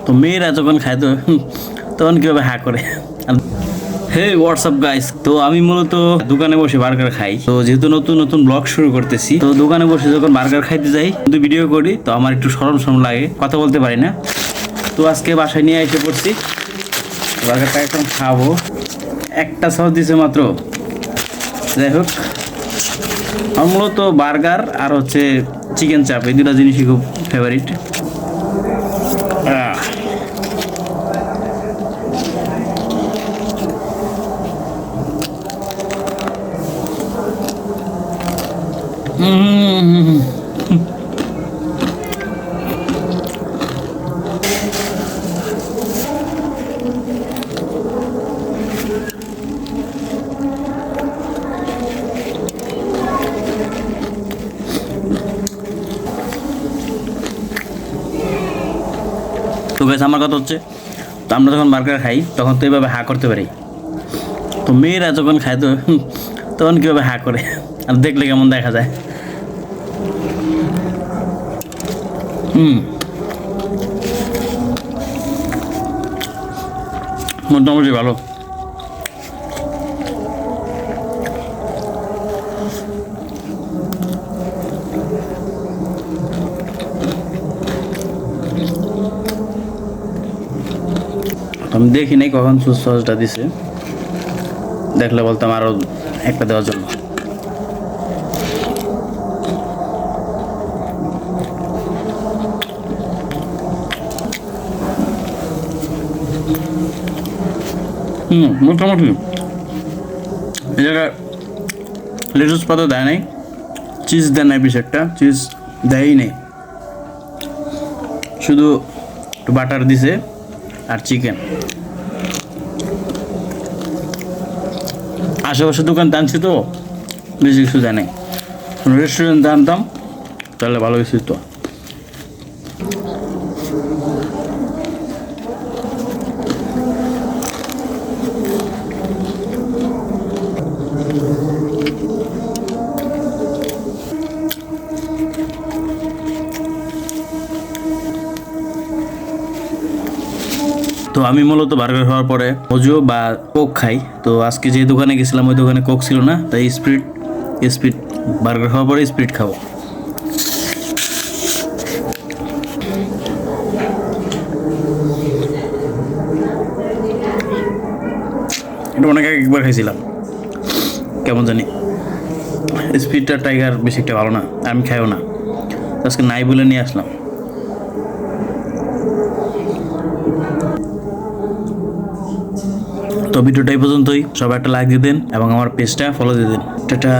তো মেয়েরা যখন খায় তো তখন কীভাবে হা করে। হে হোয়াটসঅ্যাপ গাইস, তো আমি মূলত দোকানে বসে বার্গার খাই। তো যেহেতু নতুন নতুন ব্লগ শুরু করতেছি, তো দোকানে বসে যখন বার্গার খাইতে যাই কিন্তু ভিডিও করি, তো আমার একটু শরম শরম লাগে, কথা বলতে পারি না। তো আজকে বাসায় নিয়ে এসে পড়ছি, বার্গারটা এখন খাবো। একটা সস দিছে মাত্র। যাই হোক, আমার মূলত বার্গার আর হচ্ছে চিকেন চাপ, এই দুটা জিনিসই খুব ফেভারিট। তো গাইস, আমার কথা হচ্ছে, তো আমরা যখন বার্গার খাই তখন তো এইভাবে হা করতে পারি। তো মেয়েরা যখন খায় তো তখন কীভাবে হা করে, আর দেখলে কেমন দেখা যায়। মোটামুটি ভালো। আমি দেখি নাই কখন সসটা দিছে, দেখলে বলতাম আরও একটা দেওয়ার জন্য। মোটামুটি এই জায়গায় লেটুস পাতা দেয় নাই, চিজ দেয় নাই, বেশ একটা চিজ দেয়ই নেই, শুধু বাটার দিছে আর চিকেন। আশেপাশে দোকান টানছি তো বেশি কিছু দেয় নাই, রেস্টুরেন্ট আনতাম তাহলে ভালো কিছু তো। তো আমি মূলত বার্গার খাওয়ার পরে মজু বা কোক খাই। তো আজকে যে দোকানে গেছিলাম ওই দোকানে কোক ছিল না, তাই স্প্রিট বার্গার খাওয়ার পরে স্প্রিট খাবো। এটা অনেক আগে একবার খাইছিলাম, কেমন জানি স্প্রিটটা টাইগার বেশি একটা ভালো না, আমি খাইও না, আজকে নাই বলে নিয়ে আসলাম। তো ভিডিওটা এই পর্যন্তই, সবাই একটা লাইক দিয়ে দেন এবং আমার পেজটা ফলো দিয়ে দেন। টাটা।